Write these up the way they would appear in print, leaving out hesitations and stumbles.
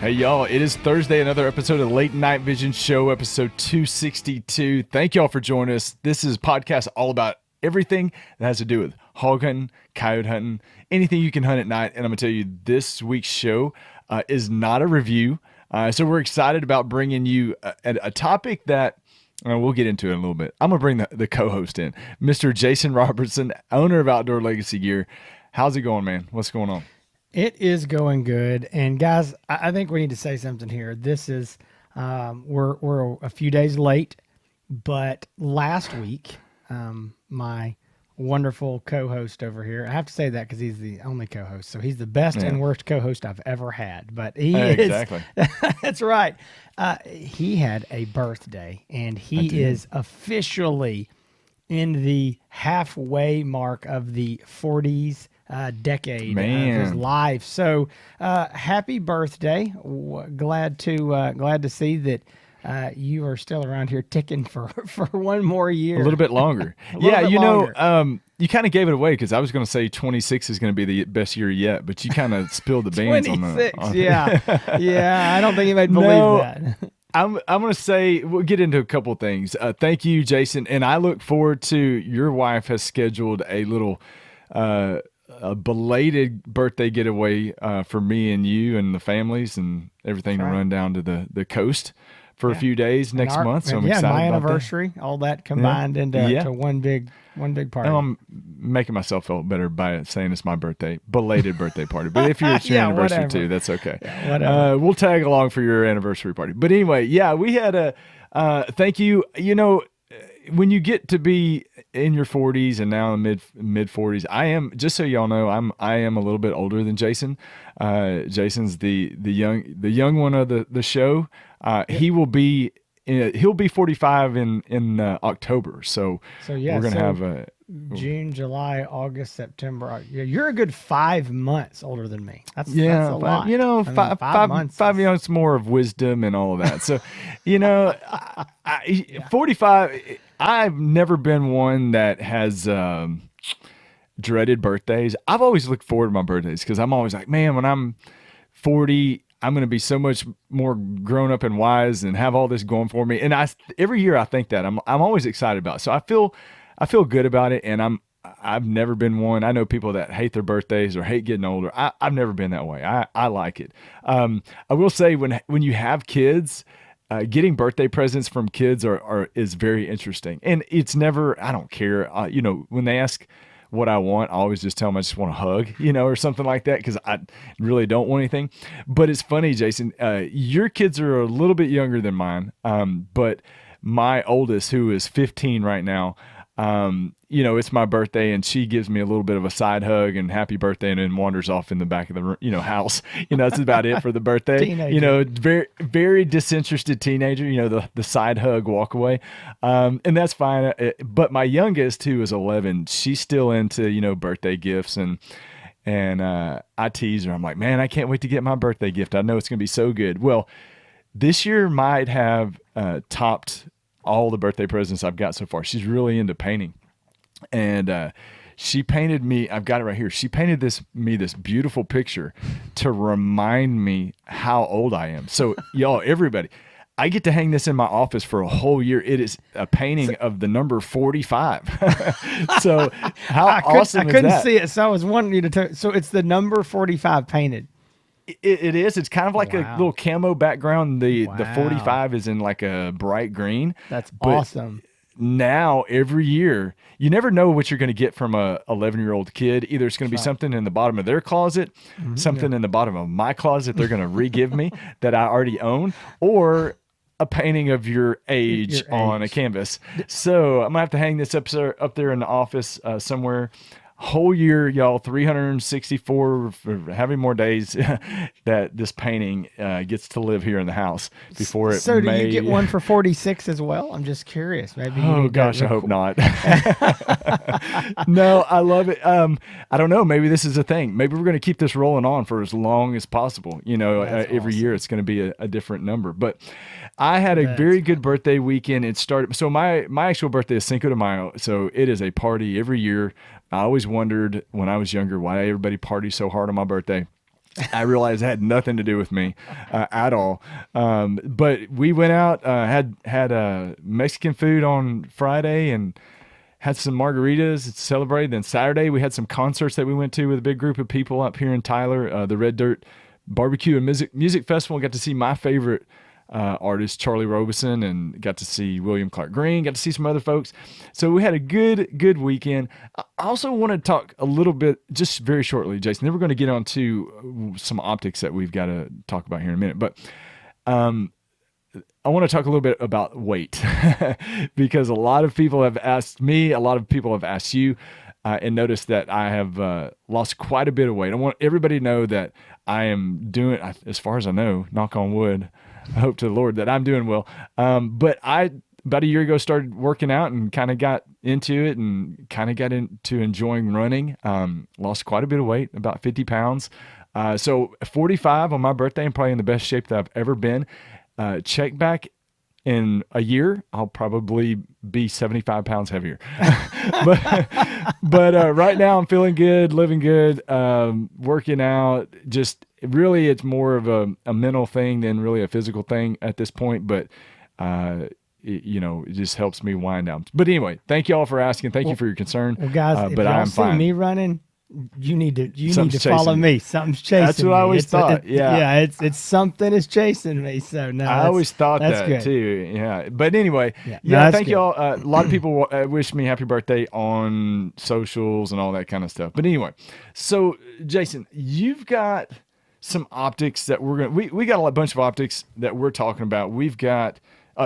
Hey, y'all, it is Thursday, another episode of Late Night Vision Show, episode 262. Thank y'all for joining us. This is a podcast all about everything that has to do with hog hunting, coyote hunting, anything you can hunt at night. And I'm going to tell you, this week's show is not a review. So we're excited about bringing you a topic that we'll get into it in a little bit. I'm going to bring the co-host in, Mr. Jason Robertson, owner of Outdoor Legacy Gear. How's it going, man? What's going on? It is going good. And guys, I think we need to say something here. This is, we're a few days late, but last week, my wonderful co-host over here, I have to say that because he's the only co-host. So he's the best and worst co-host I've ever had, but he is. Exactly. That's right. He had a birthday and he is officially in the halfway mark of the 40s decade of his life. So happy birthday. Glad to see that you are still around here ticking for one more year. A little bit longer. You kind of gave it away because I was going to say 26 is going to be the best year yet, but you kind of spilled the beans on that. 26, yeah. I don't think anybody believes that. I'm going to say we'll get into a couple things. Thank you, Jason, and I look forward to your wife has scheduled a little a belated birthday getaway for me and you and the families and everything to run down to the coast for a few days next month. So I'm excited my about anniversary, all that combined into one big party. And I'm making myself feel better by saying it's my birthday, belated birthday party. But if it's your anniversary too, that's okay. Yeah, whatever. We'll tag along for your anniversary party. But anyway, we had a thank you. You know, when you get to be in your 40s and now in mid 40s, I am, just so y'all know, I am a little bit older than Jason. Jason's the young one of the show. He'll be 45 in October. So we're gonna have a June, July, August, September. You're a good 5 months older than me. That's a lot. You know, 5 months. 5 months more of wisdom and all of that. So, you know, 45. I've never been one that has dreaded birthdays. I've always looked forward to my birthdays because I'm always like, man, when I'm 40, I'm going to be so much more grown up and wise and have all this going for me. And every year I think that I'm always excited about it. So I feel good about it. And I've never been one. I know people that hate their birthdays or hate getting older. I've never been that way. I like it. I will say when you have kids, getting birthday presents from kids is very interesting. And it's never, I don't care. When they ask what I want, I always just tell them I just want a hug, or something like that, because I really don't want anything. But it's funny, Jason, your kids are a little bit younger than mine, but my oldest, who is 15 right now, it's my birthday and she gives me a little bit of a side hug and happy birthday and then wanders off in the back of the house. That's about it for the birthday. Teenager. Very, very disinterested teenager, the side hug walk away. And that's fine. But my youngest, who is 11, she's still into, birthday gifts and I tease her. I'm like, man, I can't wait to get my birthday gift. I know it's going to be so good. Well, this year might have topped all the birthday presents I've got so far. She's really into painting. And she painted me, I've got it right here. She painted me this beautiful picture to remind me how old I am. So y'all, everybody, I get to hang this in my office for a whole year. It is a painting of the number 45. So how awesome is that? I couldn't see it, so I was wanting you to tell. So it's the number 45 painted. It is. It's kind of like a little camo background. The 45 is in like a bright green. That's awesome. Now, every year, you never know what you're going to get from a 11-year-old kid. Either it's going to be something in the bottom of their closet, something in the bottom of my closet they're going to re-give me that I already own, or a painting of your age on a canvas. So I'm going to have to hang this up there in the office somewhere. Whole year, y'all, 364, having more days that this painting gets to live here in the house before it. So do you get one for 46 as well? I'm just curious. Maybe. Oh gosh, I hope not. No, I love it. I don't know. Maybe this is a thing. Maybe we're going to keep this rolling on for as long as possible. Every year it's going to be a different number. But I had a very good birthday weekend. It started. So my actual birthday is Cinco de Mayo. So it is a party every year. I always wondered when I was younger why everybody parties so hard on my birthday. I realized it had nothing to do with me at all. But we went out, had Mexican food on Friday, and had some margaritas to celebrate. Then Saturday we had some concerts that we went to with a big group of people up here in Tyler. The Red Dirt Barbecue and Music Festival. Got to see my favorite artist, Charlie Robison, and got to see William Clark Green. Got to see some other folks. So we had a good weekend. I also want to talk a little bit, just very shortly, Jason. Then we're going to get on to some optics that we've got to talk about here in a minute. But I want to talk a little bit about weight because a lot of people have asked me, a lot of people have asked you, and noticed that I have lost quite a bit of weight. I want everybody to know that I am doing, as far as I know, knock on wood, I hope to the Lord that I'm doing well. But I, about a year ago, started working out and kind of got into it and kind of got into enjoying running. Lost quite a bit of weight, about 50 pounds. So 45 on my birthday, I'm probably in the best shape that I've ever been. Check back in a year, I'll probably be 75 pounds heavier. but right now I'm feeling good, living good, working out. Just really, it's more of a mental thing than really a physical thing at this point. But it just helps me wind down. But anyway, thank you all for asking. Thank you for your concern. Well, guys, if but y'all I'm see fine. me running, you need to Something's follow chasing me. Something's chasing me. That's what I always thought. Yeah. It's something is chasing me. So no, I always thought that's that good. too. Yeah. But anyway, that's thank good. you all. A lot of people wish me happy birthday on socials and all that kind of stuff. But anyway, so Jason, you've got some optics that we got a bunch of optics that we're talking about. We've got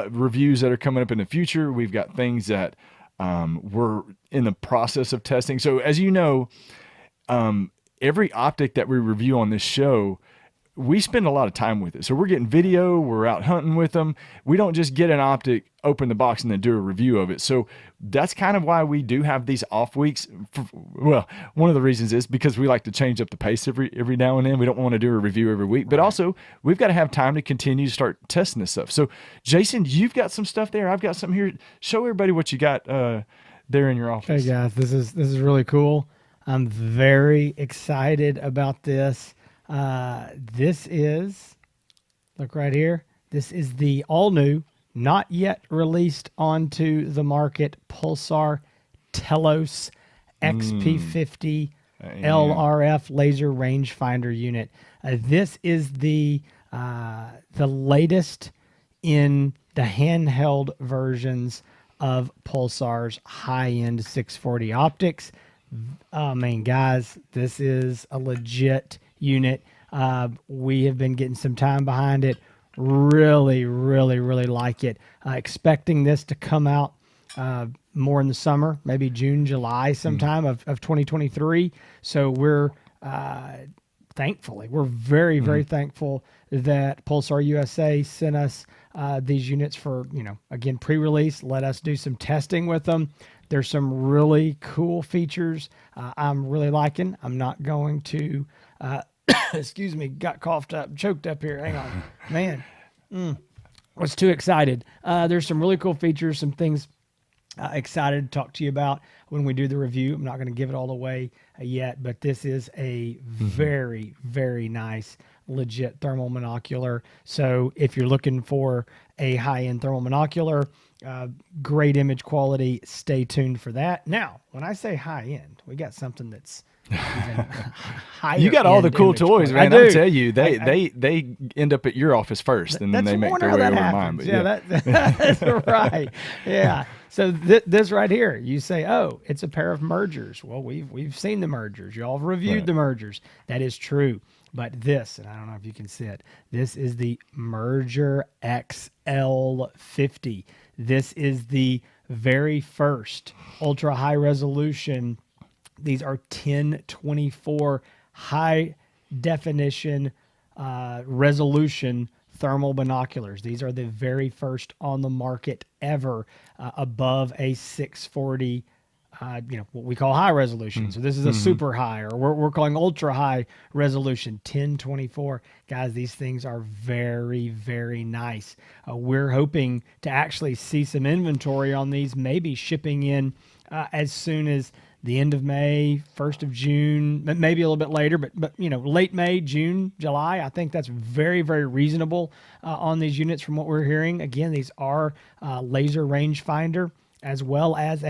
reviews that are coming up in the future. We've got things that we're in the process of testing. So as you know, every optic that we review on this show, we spend a lot of time with it. So we're getting video, we're out hunting with them. We don't just get an optic, open the box, and then do a review of it. So that's kind of why we do have these off weeks. Well, one of the reasons is because we like to change up the pace every now and then. We don't want to do a review every week, but also we've got to have time to continue to start testing this stuff. So Jason, you've got some stuff there. I've got something here. Show everybody what you got there in your office. Hey guys, this is really cool. I'm very excited about this. This is, look right here. This is the all new, not yet released onto the market, Pulsar Telos XP50 LRF laser rangefinder unit. This is the latest in the handheld versions of Pulsar's high-end 640 optics. I mean, guys, this is a legit unit. We have been getting some time behind it. Really like it. Expecting this to come out more in the summer, maybe June, July sometime of 2023. So we're we're very thankful that Pulsar USA sent us these units for, again, pre-release. Let us do some testing with them. There's some really cool features I'm really liking. I'm not going to, excuse me, got coughed up, choked up here. Hang on, man. Was too excited. There's some really cool features, some things excited to talk to you about when we do the review. I'm not going to give it all away yet, but this is a very nice, legit thermal monocular. So if you're looking for a high-end thermal monocular, great image quality, stay tuned for that. Now, when I say high-end, we got something that's even higher. You got all the cool toys, man. I'll tell you, they end up at your office first, and then they make their way over to mine. But that's right. Yeah. So this right here, you say, oh, it's a pair of mergers. Well, we've seen the mergers. Y'all have reviewed the mergers. That is true. But this, and I don't know if you can see it, this is the Merger XL50. This is the very first ultra high resolution. These are 1024 high definition resolution thermal binoculars. These are the very first on the market ever above a 640, what we call high resolution. So this is a super high, or we're calling ultra high resolution, 1024. Guys, these things are very nice. We're hoping to actually see some inventory on these, maybe shipping in as soon as the end of May, 1st of June, maybe a little bit later, but late May, June, July. I think that's very, very reasonable on these units from what we're hearing. Again, these are laser rangefinder as well as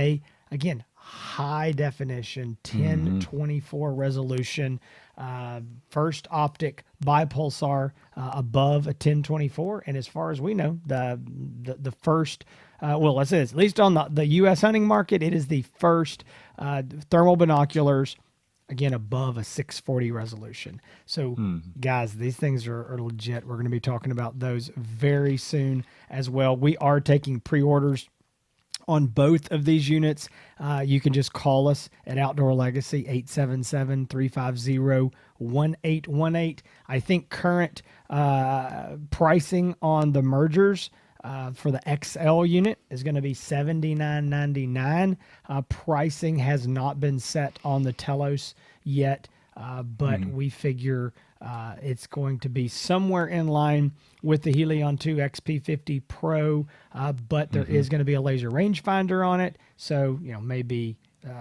again, high definition 1024 resolution. First optic by Pulsar above a 1024, and as far as we know, the first. Let's say this, at least on the U.S. hunting market, it is the first thermal binoculars, again, above a 640 resolution. So, guys, these things are legit. We're going to be talking about those very soon as well. We are taking pre-orders on both of these units. You can just call us at Outdoor Legacy, 877-350-1818. I think current pricing on the mergers for the XL unit is going to be $79.99. Pricing has not been set on the Telos yet, but we figure it's going to be somewhere in line with the Helion 2 XP50 Pro, but there is going to be a laser rangefinder on it, so maybe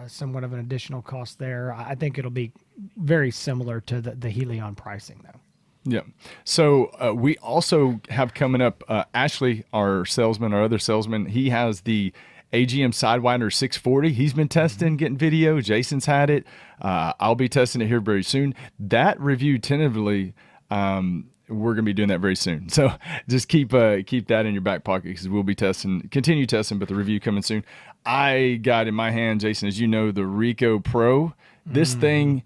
somewhat of an additional cost there. I think it'll be very similar to the Helion pricing, though. Yeah. So we also have coming up Ashley, our other salesman. He has the AGM Sidewinder 640. He's been testing, getting video. Jason's had it. I'll be testing it here very soon. That review tentatively, we're going to be doing that very soon. So just keep that in your back pocket because we'll be continue testing, but the review coming soon. I got in my hand, Jason, as you know, the Rico Pro. This thing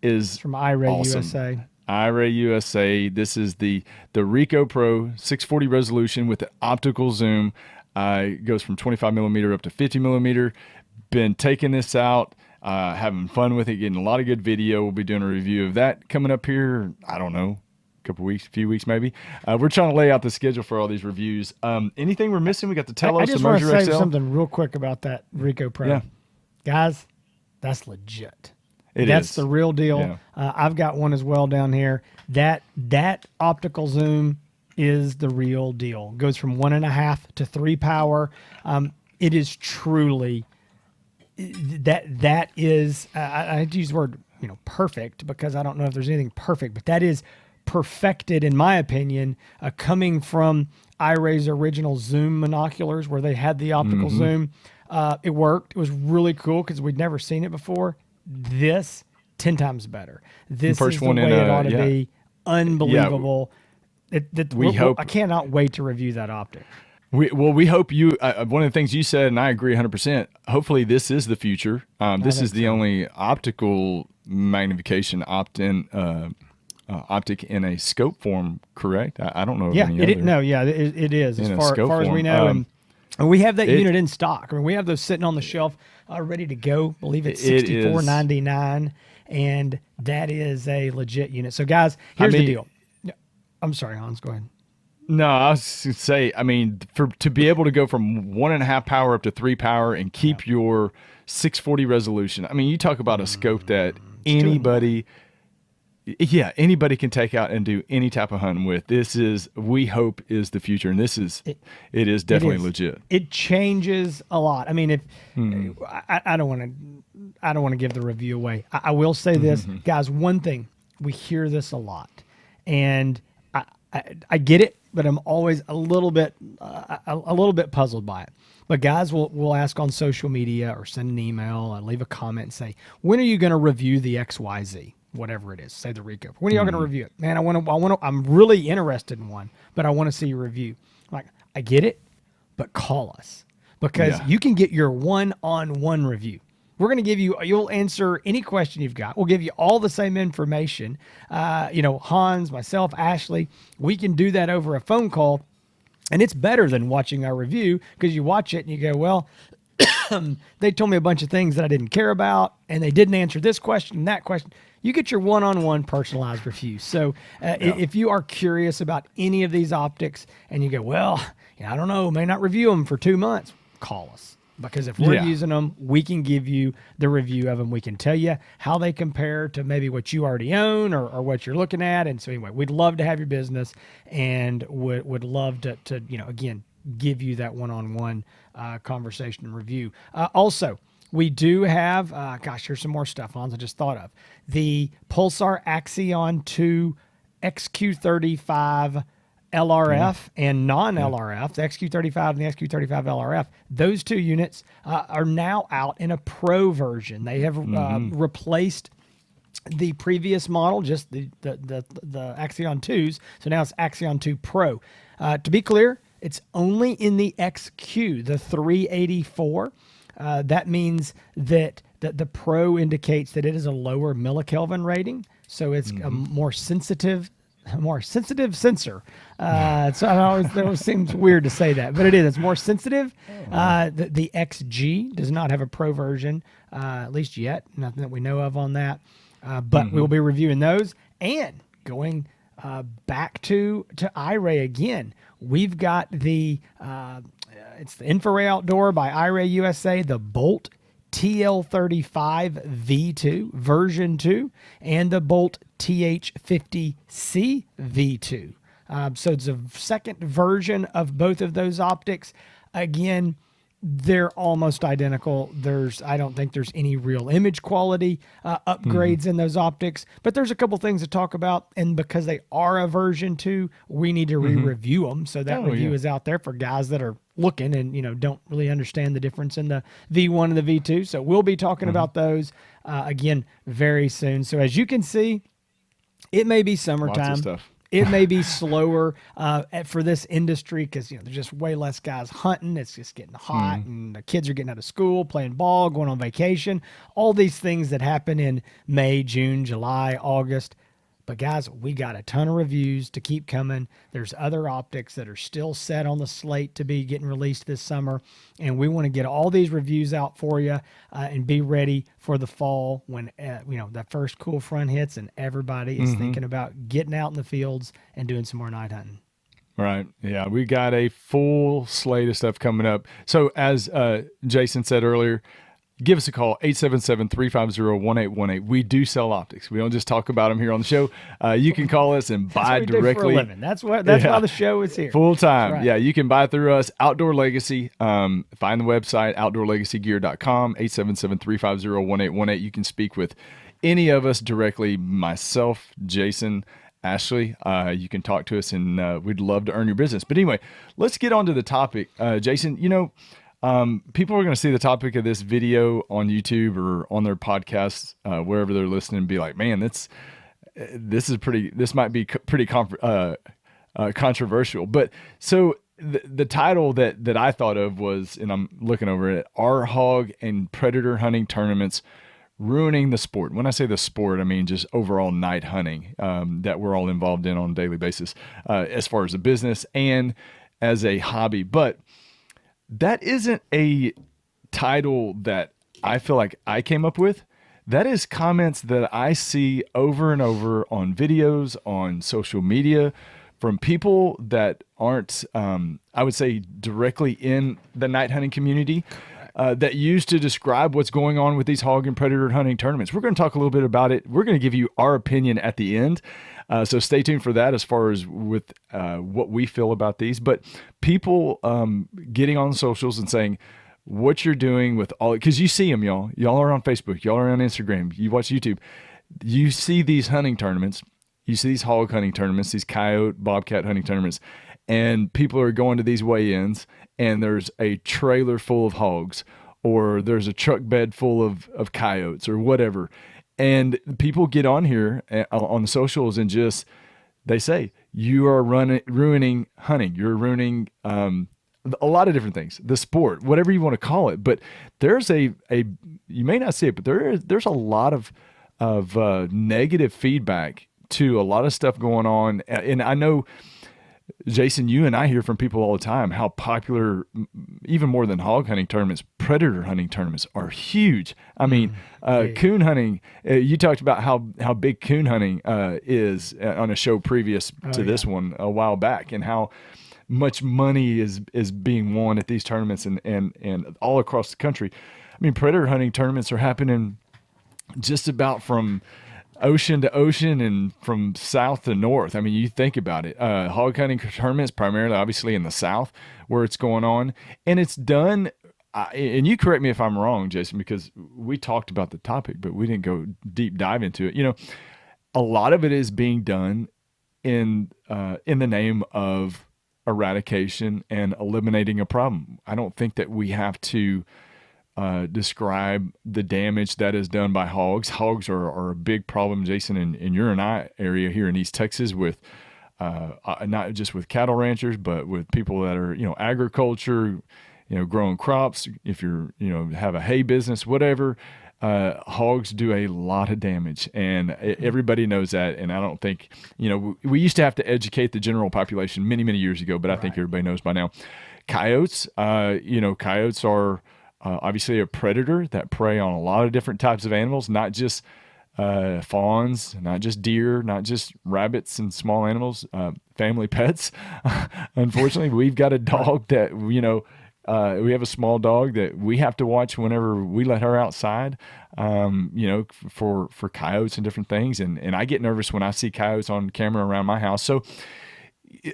is It's from iRay awesome. USA. iRay USA. This is the Rico Pro 640 resolution with the optical zoom. It goes from 25 millimeter up to 50 millimeter. Been taking this out, having fun with it, getting a lot of good video. We'll be doing a review of that coming up here. I don't know, few weeks maybe. We're trying to lay out the schedule for all these reviews. Anything we're missing? We got the Telos, I just the want to Merger say XL. something real quick about that Rico Pro. Yeah. Guys, that's legit. That's the real deal. Yeah. I've got one as well down here. That optical zoom is the real deal. Goes from 1.5 to 3 power. It is truly that is. I hate to use the word perfect because I don't know if there's anything perfect, but that is perfected in my opinion. Coming from iRay's original zoom binoculars where they had the optical zoom, it worked. It was really cool because we'd never seen it before. This 10 times better. This First is the one way in, it ought to yeah. be. Unbelievable. We hope. I cannot wait to review that optic. We hope you. One of the things you said, and I agree 100%. Hopefully, this is the future. This is the only optical magnification optic in a scope form. Correct? I don't know. Of any other. It is as In a far scope as we form. know. And we have that unit in stock. I mean, we have those sitting on the shelf, ready to go. I believe it's $64.99, and that is a legit unit. So, guys, here's the deal. I'm sorry, Hans. Go ahead. No, I was going to say, I mean, to be able to go from 1.5 power up to 3 power and keep your 640 resolution. I mean, you talk about a scope that anybody can take out and do any type of hunting with. This is, we hope, is the future, and it is definitely legit. It changes a lot. I mean, if I don't want to give the review away. I will say this, guys. One thing, we hear this a lot, and I get it, but I'm always a little bit puzzled by it. But guys will ask on social media or send an email and leave a comment and say, when are you going to review the XYZ? Whatever it is, say the Rico. When are y'all going to review it? Man, I'm really interested in one, but I want to see your review. Like, I get it, but call us because you can get your one-on-one review. We're going to give you'll answer any question you've got. We'll give you all the same information. Hans, myself, Ashley, we can do that over a phone call. And it's better than watching our review because you watch it and you go, well, they told me a bunch of things that I didn't care about and they didn't answer this question and that question. You get your one-on-one personalized review. So if you are curious about any of these optics and you go, well, I don't know, may not review them for 2 months, call us. Because if we're using them, we can give you the review of them. We can tell you how they compare to maybe what you already own or what you're looking at. And so anyway, we'd love to have your business and would love to again, give you that one-on-one conversation and review. Also, We do have, here's some more stuff, Hans, I just thought of. The Pulsar Axion 2 XQ35 LRF and non-LRF, the XQ35 and the XQ35 LRF, those two units are now out in a pro version. They have replaced the previous model, just the Axion 2s. So now it's Axion 2 Pro. To be clear, it's only in the XQ, the 384. That means that the Pro indicates that it is a lower millikelvin rating, so it's a more sensitive sensor. So it always seems weird to say that, but it is. It's more sensitive. The XG does not have a Pro version, at least yet. Nothing that we know of on that. But we'll be reviewing those and going back to iRay again. We've got the it's the Infrared Outdoor by iRay USA, the Bolt TL35 V2 version 2, and the Bolt TH50C V2. So it's a second version of both of those optics. Again, they're almost identical. I don't think there's any real image quality upgrades in those optics, but there's a couple things to talk about. And because they are a version 2, we need to re-review them. So that review is out there for guys that are looking and, don't really understand the difference in the V1 and the V2. So we'll be talking about those again very soon. So as you can see, it may be summertime. Lots of stuff. It may be slower for this industry because there's just way less guys hunting. It's just getting hot, and the kids are getting out of school, playing ball, going on vacation. All these things that happen in May, June, July, August. But guys, we got a ton of reviews to keep coming. There's other optics that are still set on the slate to be getting released this summer, and we want to get all these reviews out for you and be ready for the fall when that first cool front hits and everybody is thinking about getting out in the fields and doing some more night hunting. Right. Yeah, we got a full slate of stuff coming up. So as Jason said earlier, give us a call, 877-350-1818. We do sell optics. We don't just talk about them here on the show. You can call us and buy directly. That's why the show is here. Full time. Right. Yeah, you can buy through us. Outdoor Legacy. Find the website, outdoorlegacygear.com, 877-350-1818. You can speak with any of us directly, myself, Jason, Ashley. You can talk to us, and we'd love to earn your business. But anyway, let's get on to the topic. Jason, people are going to see the topic of this video on YouTube or on their podcasts, wherever they're listening, and be like, man, this might be pretty controversial. But so the title that I thought of was, and I'm looking over it, Are Hog and Predator Hunting Tournaments Ruining the Sport? When I say the sport, I mean just overall night hunting that we're all involved in on a daily basis, as far as a business and as a hobby. But that isn't a title that I feel like I came up with. That is comments that I see over and over on videos, on social media, from people that aren't, I would say, directly in the night hunting community, that used to describe what's going on with these hog and predator hunting tournaments. We're going to talk a little bit about it. We're going to give you our opinion at the end. So stay tuned for that as far as with what we feel about these. But people getting on socials and saying what you're doing with all, because you see them, y'all. Y'all are on Facebook. Y'all are on Instagram. You watch YouTube. You see these hunting tournaments. You see these hog hunting tournaments, these coyote, bobcat hunting tournaments. And people are going to these weigh-ins, and there's a trailer full of hogs, or there's a truck bed full of coyotes, or whatever. And people get on here on the socials and just, they say, you are ruining hunting. You're ruining a lot of different things, the sport, whatever you want to call it. But there's you may not see it, but there's a lot of negative feedback to a lot of stuff going on. And I know, Jason, you and I hear from people all the time how popular, even more than hog hunting tournaments, predator hunting tournaments are huge. I mean, coon hunting, you talked about how big coon hunting is on a show previous to this one a while back, and how much money is being won at these tournaments and all across the country. I mean, predator hunting tournaments are happening just about from ocean to ocean and from south to north. I mean, you think about it. Hog hunting tournaments primarily, obviously, in the south where it's going on, and it's done. and you correct me if I'm wrong, Jason, because we talked about the topic, but we didn't go deep dive into it. A lot of it is being done in the name of eradication and eliminating a problem. I don't think that we have to describe the damage that is done by hogs. Hogs are a big problem, Jason, in your and I area here in East Texas with not just with cattle ranchers, but with people that are, agriculture, growing crops. If you're, have a hay business, whatever, hogs do a lot of damage, and everybody knows that. And I don't think, we used to have to educate the general population many, many years ago, but I think everybody knows by now. Coyotes, coyotes are obviously a predator that prey on a lot of different types of animals, not just fawns, not just deer, not just rabbits and small animals, family pets. Unfortunately, we've got a dog that, we have a small dog that we have to watch whenever we let her outside, for coyotes and different things. And I get nervous when I see coyotes on camera around my house. So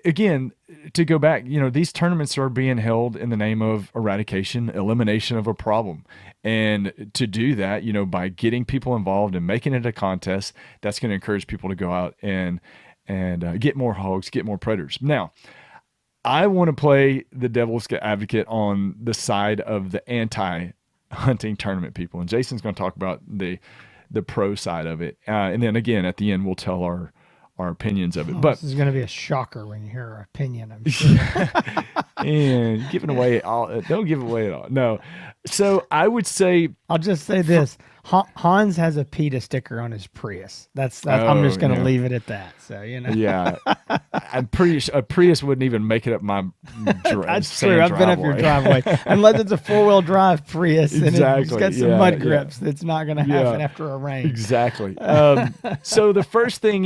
again, to go back, these tournaments are being held in the name of eradication, elimination of a problem. And to do that, by getting people involved and making it a contest, that's going to encourage people to go out and get more hogs, get more predators. Now, I want to play the devil's advocate on the side of the anti-hunting tournament people. And Jason's going to talk about the pro side of it. And then again, at the end, we'll tell our opinions of it. But this is going to be a shocker when you hear our opinion, I'm sure. And giving away all, don't give away it all. No. So I would say, I'll just say this. Hans has a PETA sticker on his Prius. That's I'm just going to leave it at that. So, Yeah. I'm pretty sure a Prius wouldn't even make it up my That's true. I've been up your driveway. Unless it's a 4-wheel drive Prius and it's got some mud grips. That's not going to happen after a rain. Exactly. So the first thing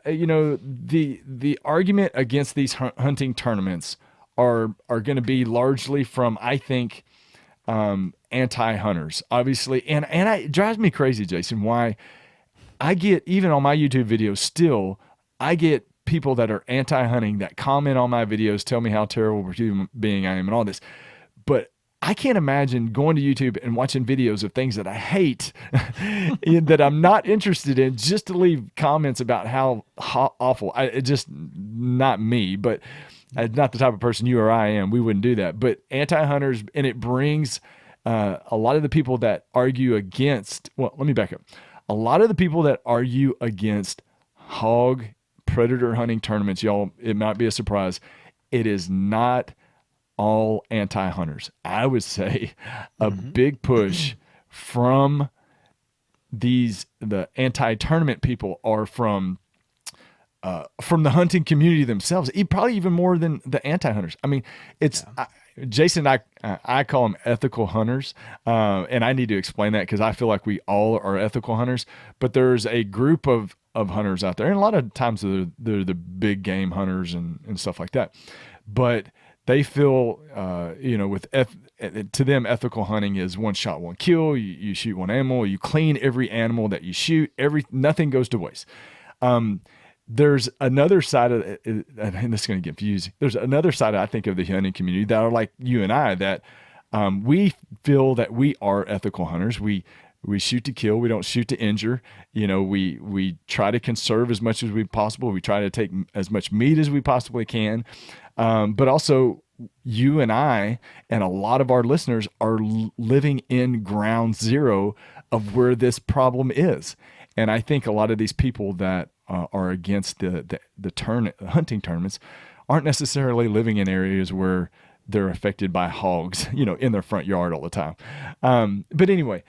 the argument against these hunting tournaments are going to be largely from, I think, anti-hunters, obviously. And it drives me crazy, Jason, why I get, even on my YouTube videos still, I get people that are anti-hunting that comment on my videos, tell me how terrible a human being I am and all this. But I can't imagine going to YouTube and watching videos of things that I hate, that I'm not interested in, just to leave comments about how awful. It's just not me, but not the type of person you or I am. We wouldn't do that. But anti-hunters, and it brings a lot of the people that argue against, well, let me back up. A lot of the people that argue against hog predator hunting tournaments, y'all, it might be a surprise, it is not all anti-hunters. I would say a big push from the anti-tournament people are from the hunting community themselves, probably even more than the anti-hunters. I mean, Jason and I call them ethical hunters, and I need to explain that because I feel like we all are ethical hunters, but there's a group of hunters out there, and a lot of times they're the big game hunters and stuff like that, but they feel, to them, ethical hunting is one shot, one kill. You shoot one animal, you clean every animal that you shoot, nothing goes to waste. There's another side of it, and this is going to get confusing. There's another side, I think, of the hunting community that are like you and I, that we feel that we are ethical hunters. We shoot to kill. We don't shoot to injure. We try to conserve as much as we possible. We try to take as much meat as we possibly can. But also, you and I and a lot of our listeners are living in ground zero of where this problem is. And I think a lot of these people that are against the hunting tournaments aren't necessarily living in areas where they're affected by hogs, in their front yard all the time. But anyway,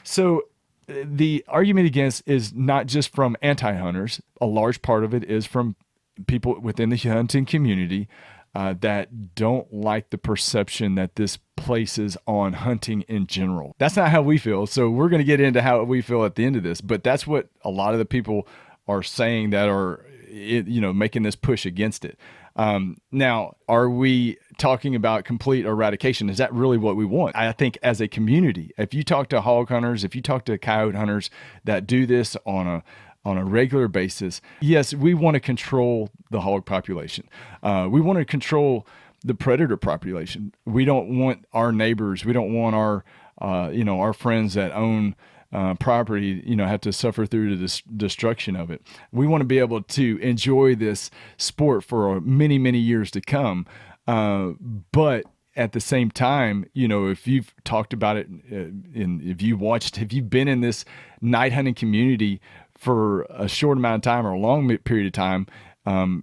so the argument against is not just from anti-hunters. A large part of it is from people within the hunting community that don't like the perception that this places on hunting in general. That's not how we feel. So we're going to get into how we feel at the end of this, but that's what a lot of the people are saying that are, making this push against it. Now, are we talking about complete eradication? Is that really what we want? I think as a community, if you talk to hog hunters, if you talk to coyote hunters that do this on a regular basis, yes, we want to control the hog population. We want to control the predator population. We don't want our neighbors. We don't want our our friends that own property, have to suffer through the destruction of it. We want to be able to enjoy this sport for many, many years to come. But at the same time, if you've talked about it, and if you've been in this night hunting community for a short amount of time or a long period of time,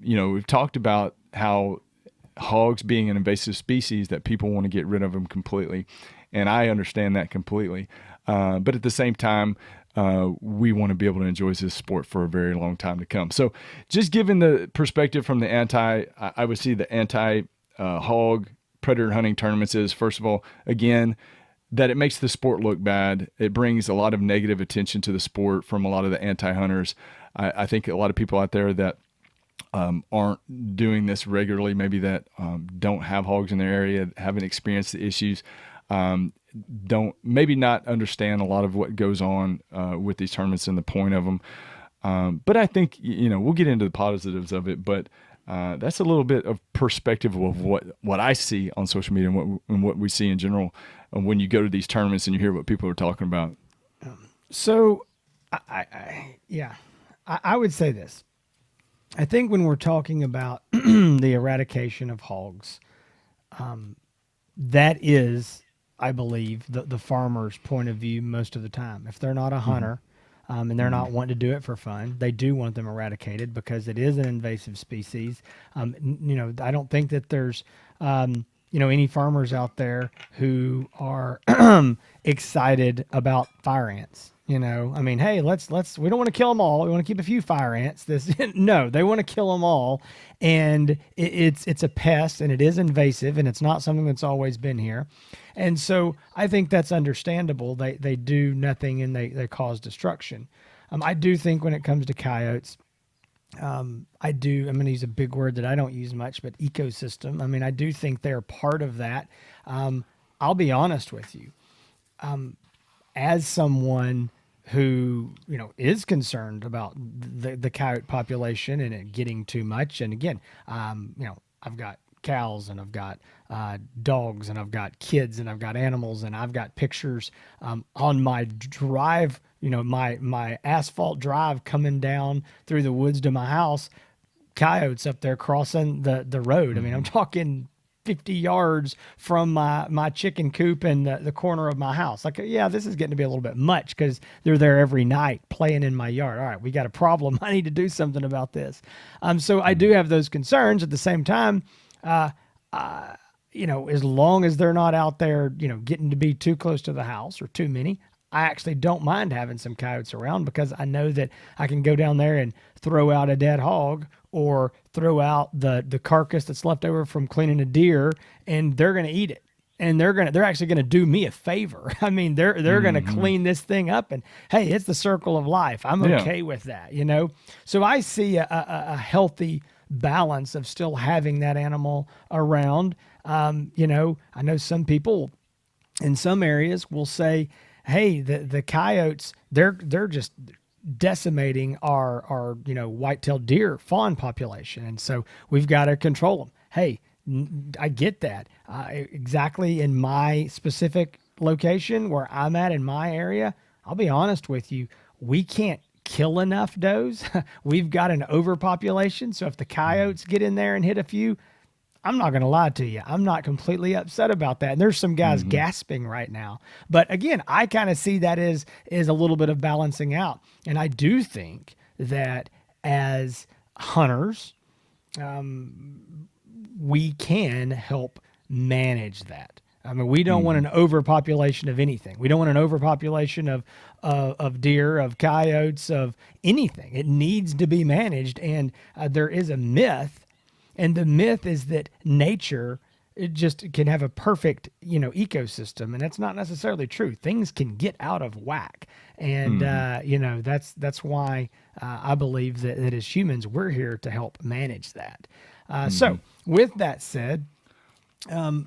we've talked about how hogs being an invasive species, that people want to get rid of them completely. And I understand that completely. But at the same time, we want to be able to enjoy this sport for a very long time to come. So just given the perspective from I would see the anti-hog predator hunting tournaments is, first of all, again, that it makes the sport look bad. It brings a lot of negative attention to the sport from a lot of the anti-hunters. I think a lot of people out there that aren't doing this regularly, maybe that don't have hogs in their area, haven't experienced the issues, don't maybe not understand a lot of what goes on with these tournaments and the point of them. But I think, we'll get into the positives of it, but that's a little bit of perspective of what I see on social media and what we see in general when you go to these tournaments and you hear what people are talking about. So, I would say this. I think when we're talking about the eradication of hogs, that is, I believe, the farmer's point of view most of the time. If they're not a hunter, and they're not wanting to do it for fun, they do want them eradicated because it is an invasive species. I don't think that there's, any farmers out there who are excited about fire ants. Hey, we don't want to kill them all. We want to keep a few fire ants. No, they want to kill them all. And it's a pest, and it is invasive, and it's not something that's always been here. And so I think that's understandable. They do nothing, and they cause destruction. I do think when it comes to coyotes, I'm going to use a big word that I don't use much, but ecosystem. I do think they're part of that. I'll be honest with you. As someone who is concerned about the coyote population and it getting too much, and again, I've got cows and I've got dogs and I've got kids and I've got animals and I've got pictures on my drive, my asphalt drive coming down through the woods to my house, coyotes up there crossing the road. I'm talking 50 yards from my chicken coop and the corner of my house. This is getting to be a little bit much because they're there every night playing in my yard. All right, we got a problem. I need to do something about this. So I do have those concerns. At the same time, as long as they're not out there, getting to be too close to the house or too many, I actually don't mind having some coyotes around because I know that I can go down there and throw out a dead hog or throw out the carcass that's left over from cleaning a deer, and they're going to eat it. And they're actually going to do me a favor. They're going to clean this thing up, and hey, it's the circle of life. I'm okay with that, So I see a healthy balance of still having that animal around. I know some people in some areas will say, hey, the coyotes, they're just decimating our white-tailed deer fawn population, and so we've got to control them. Hey, I get that. Exactly in my specific location where I'm at in my area, I'll be honest with you, we can't kill enough does. We've got an overpopulation, so if the coyotes get in there and hit a few, I'm not going to lie to you, I'm not completely upset about that. And there's some guys gasping right now. But again, I kind of see that as a little bit of balancing out. And I do think that as hunters, we can help manage that. We don't want an overpopulation of anything. We don't want an overpopulation of deer, of coyotes, of anything. It needs to be managed. And there is a myth, and the myth is that nature, it just can have a perfect, ecosystem, and that's not necessarily true. Things can get out of whack, and that's why I believe that as humans, we're here to help manage that. So, with that said, the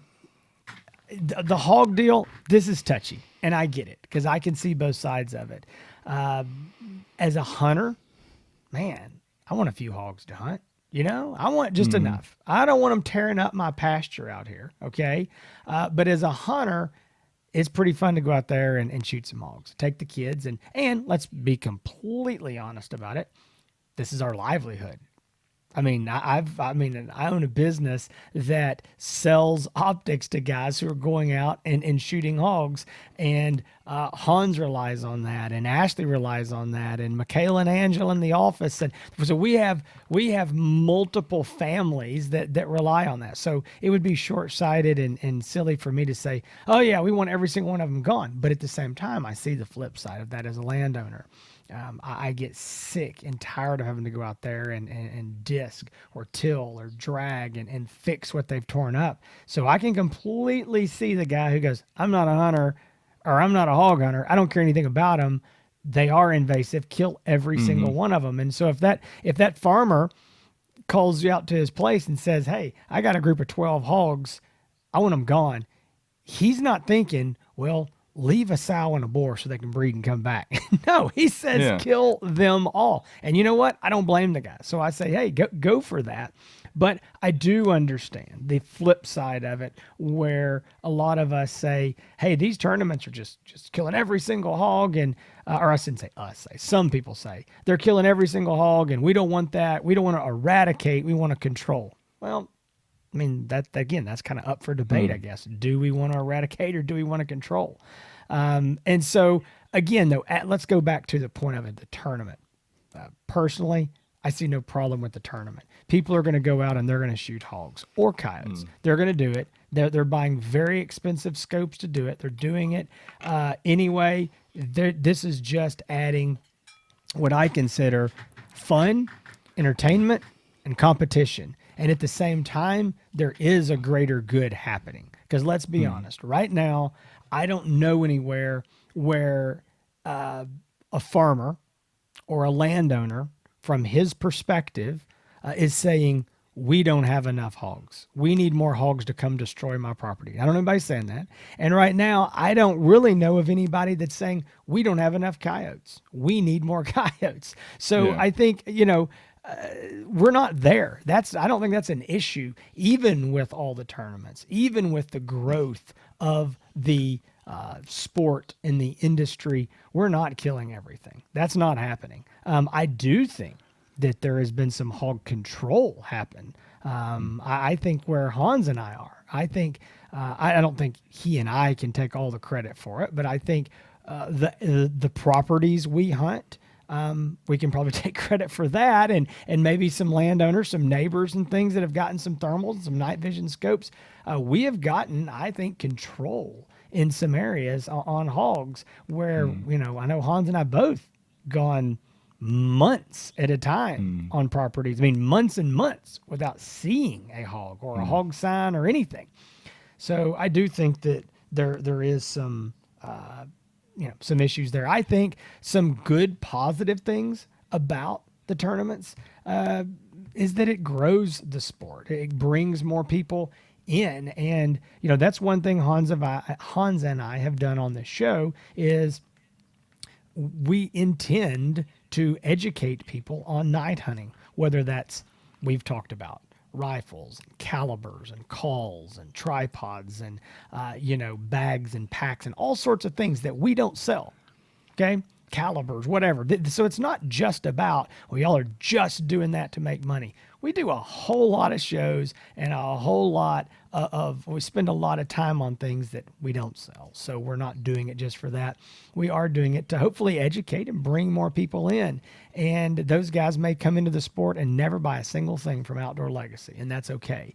hog deal, this is touchy, and I get it because I can see both sides of it. As a hunter, man, I want a few hogs to hunt. I want just enough. I don't want them tearing up my pasture out here. Okay. But as a hunter, it's pretty fun to go out there and shoot some hogs, take the kids, and let's be completely honest about it. This is our livelihood. I mean, I own a business that sells optics to guys who are going out and shooting hogs, and Hans relies on that, and Ashley relies on that, and Michaela and Angela in the office, and so we have multiple families that rely on that. So it would be short-sighted and silly for me to say, oh yeah, we want every single one of them gone. But at the same time, I see the flip side of that as a landowner. I get sick and tired of having to go out there and disc or till or drag and fix what they've torn up. So I can completely see the guy who goes, I'm not a hunter or I'm not a hog hunter. I don't care anything about them. They are invasive. Kill every single one of them. And so if that farmer calls you out to his place and says, hey, I got a group of 12 hogs, I want them gone. He's not thinking, well, leave a sow and a boar so they can breed and come back. No, he says kill them all. And you know what? I don't blame the guy. So I say, hey, go for that. But I do understand the flip side of it, where a lot of us say, hey, these tournaments are just killing every single hog. And or I shouldn't say us, say some people say they're killing every single hog, and we don't want that. We don't want to eradicate. We want to control. Well, I mean, that's kind of up for debate, I guess. Do we want to eradicate or do we want to control? And so, again, though, let's go back to the point of it, the tournament. Personally, I see no problem with the tournament. People are going to go out and they're going to shoot hogs or coyotes. They're going to do it. They're buying very expensive scopes to do it. They're doing it anyway. This is just adding what I consider fun, entertainment, and competition. And at the same time, there is a greater good happening. Because let's be honest, right now, I don't know anywhere where a farmer or a landowner, from his perspective, is saying, we don't have enough hogs. We need more hogs to come destroy my property. I don't know anybody saying that. And right now, I don't really know of anybody that's saying, we don't have enough coyotes. We need more coyotes. So I think, we're not there. I don't think that's an issue, even with all the tournaments, even with the growth of the sport in the industry. We're not killing everything. That's not happening. I do think that there has been some hog control happen. I think where Hans and I are, I think I don't think he and I can take all the credit for it, but I think the properties we hunt, we can probably take credit for that, and maybe some landowners, some neighbors and things that have gotten some thermals, some night vision scopes. We have gotten, I think, control in some areas on hogs where, I know Hans and I both gone months at a time on properties. I mean, months and months without seeing a hog or a hog sign or anything. So I do think that there is some, some issues there. I think some good positive things about the tournaments is that it grows the sport. It brings more people in. And, that's one thing Hans and I have done on this show is we intend to educate people on night hunting, whether that's, we've talked about rifles, and calibers, and calls, and tripods, and bags and packs, and all sorts of things that we don't sell. Okay, calibers, whatever. So it's not just about, well, y'all are just doing that to make money. We do a whole lot of shows and a whole lot we spend a lot of time on things that we don't sell. So we're not doing it just for that. We are doing it to hopefully educate and bring more people in. And those guys may come into the sport and never buy a single thing from Outdoor Legacy, and that's okay.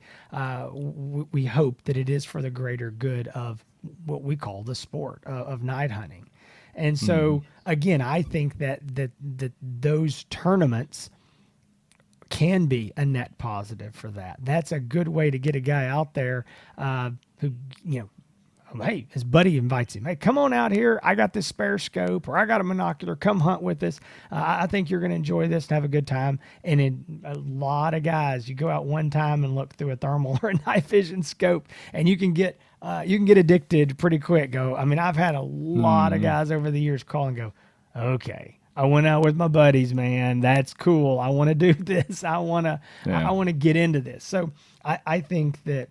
We hope that it is for the greater good of what we call the sport of night hunting. And so, again, I think that those tournaments can be a net positive for that. That's a good way to get a guy out there who, hey, his buddy invites him. Hey, come on out here. I got this spare scope, or I got a monocular. Come hunt with us. I think you're going to enjoy this and have a good time. And a lot of guys, you go out one time and look through a thermal or a night vision scope, and you can get addicted pretty quick. I've had a lot of guys over the years call and go, okay, I went out with my buddies, man. That's cool. I want to do this. I Yeah. want to get into this. So I think that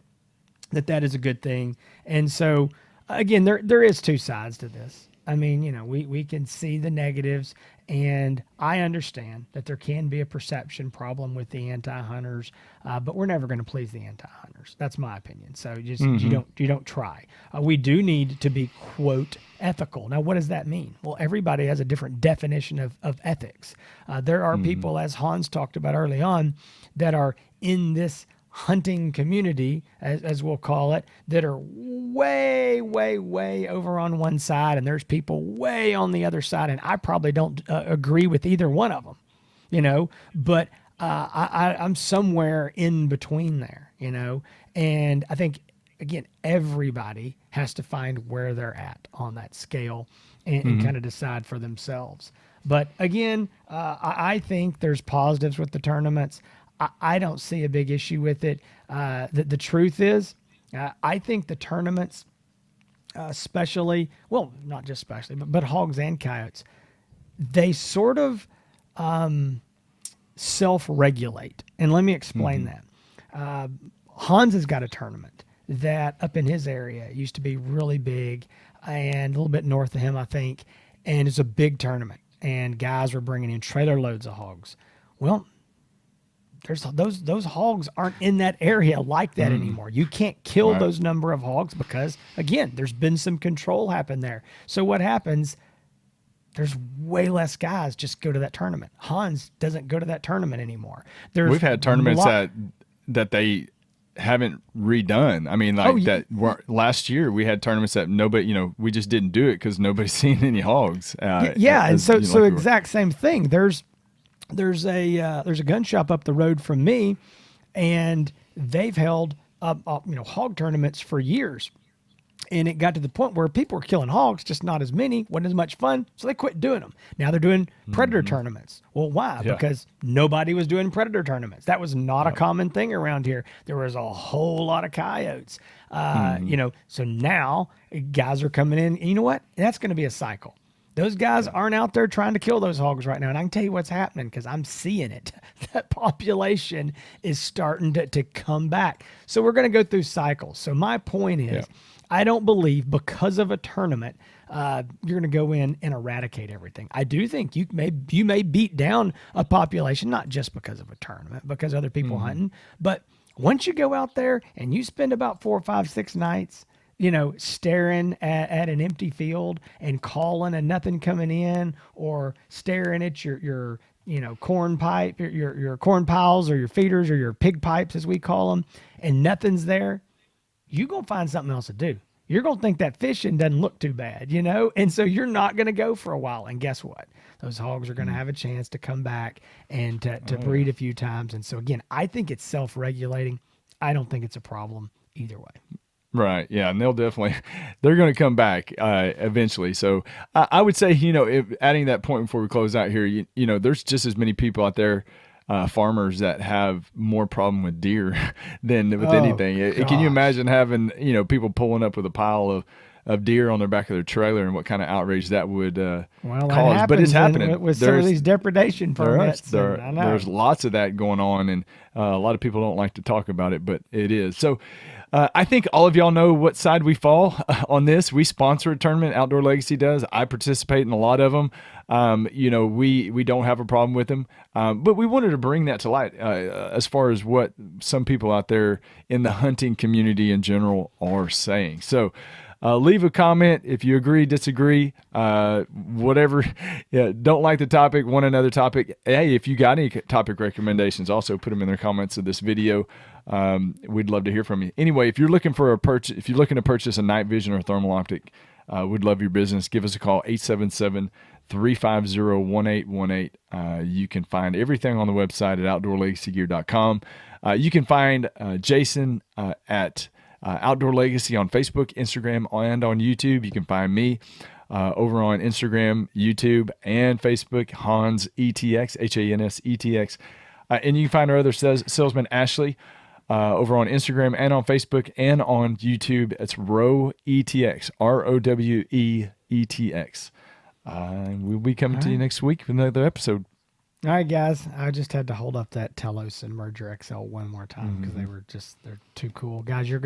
is a good thing. And so again, there is two sides to this. I mean, we can see the negatives, and I understand that there can be a perception problem with the anti-hunters, but we're never going to please the anti-hunters. That's my opinion. So you don't try. We do need to be quote ethical. Now, what does that mean? Well, everybody has a different definition of ethics. There are people, as Hans talked about early on, that are in this hunting community, as we'll call it, that are way, way, way over on one side, and there's people way on the other side, and I probably don't agree with either one of them, but I'm somewhere in between there, and I think again everybody has to find where they're at on that scale and kind of decide for themselves. But again, I think there's positives with the tournaments. I don't see a big issue with it. The truth is, I think the tournaments, especially, well, not just especially, but hogs and coyotes, they sort of self-regulate. And let me explain that. Hans has got a tournament that up in his area used to be really big and a little bit north of him, I think. And it's a big tournament. And guys were bringing in trailer loads of hogs. Well, there's those hogs aren't in that area like that anymore. You can't kill Right. those number of hogs because again, there's been some control happen there. So what happens? There's way less guys just go to that tournament. Hans doesn't go to that tournament anymore. There's We've had tournaments lot- that they haven't redone. I mean, oh like y- that last year we had tournaments that nobody, we just didn't do it because nobody's seen any hogs. yeah, and as, so like we were. exact same thing. There's a gun shop up the road from me, and they've held hog tournaments for years. And it got to the point where people were killing hogs, just not as many, wasn't as much fun, so they quit doing them. Now they're doing predator tournaments. Well, why? Yeah. Because nobody was doing predator tournaments. That was not a common thing around here. There was a whole lot of coyotes. So now guys are coming in, and you know what? That's going to be a cycle. Those guys aren't out there trying to kill those hogs right now. And I can tell you what's happening because I'm seeing it. That population is starting to come back. So we're going to go through cycles. So my point is, I don't believe because of a tournament, you're going to go in and eradicate everything. I do think you may beat down a population, not just because of a tournament, because other people hunting. But once you go out there and you spend about 4, 5, 6 nights, staring at an empty field and calling and nothing coming in, or staring at your corn pipe, your corn piles or your feeders or your pig pipes, as we call them, and nothing's there, you're going to find something else to do. You're going to think that fishing doesn't look too bad, and so you're not going to go for a while. And guess what? Those hogs are going to have a chance to come back and to breed a few times. And so again, I think it's self-regulating. I don't think it's a problem either way. Right. Yeah. And they're going to come back eventually. So I would say, adding that point before we close out here, there's just as many people out there, farmers that have more problem with deer than with anything. Can you imagine having, people pulling up with a pile of deer on the back of their trailer and what kind of outrage that would cause? But it's happening. With some of these depredation permits. There's lots of that going on, and a lot of people don't like to talk about it, but it is. So I think all of y'all know what side we fall on this. We sponsor a tournament, Outdoor Legacy does. I participate in a lot of them. We don't have a problem with them, but we wanted to bring that to light as far as what some people out there in the hunting community in general are saying. So leave a comment if you agree, disagree, whatever. Yeah, don't like the topic, want another topic. Hey, if you got any topic recommendations, also put them in the comments of this video. We'd love to hear from you. Anyway, if you're looking to purchase a night vision or thermal optic, we'd love your business. Give us a call, 877-350-1818. You can find everything on the website at outdoorlegacygear.com. You can find Jason at Outdoor Legacy on Facebook, Instagram, and on YouTube. You can find me over on Instagram, YouTube, and Facebook, Hans ETX, Hans ETX. And you can find our other salesman, Ashley, over on Instagram and on Facebook and on YouTube. It's Rowe ETX, ROWE ETX. We'll be coming All to you right. next week with another episode. All right, guys. I just had to hold up that Telos and Merger XL one more time because Mm-hmm. they're too cool, guys. You're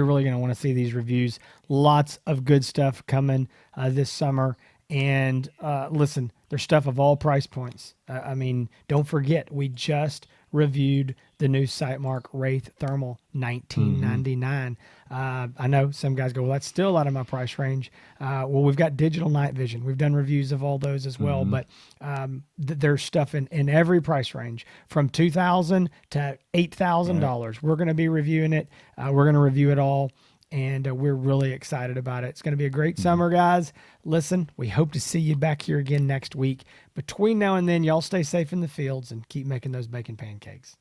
really gonna want to see these reviews. Lots of good stuff coming this summer. And listen, there's stuff of all price points. I mean, don't forget we just reviewed the new Sightmark Wraith Thermal, Mm-hmm. 1999. I know some guys go, well, that's still out of my price range. Well, we've got digital night vision. We've done reviews of all those as well, Mm-hmm. but there's stuff in every price range from $2,000 to Right. $8,000. We're going to be reviewing it. We're going to review it all. And we're really excited about it. It's going to be a great Mm-hmm. summer, guys. Listen, we hope to see you back here again next week. Between now and then, y'all stay safe in the fields and keep making those bacon pancakes.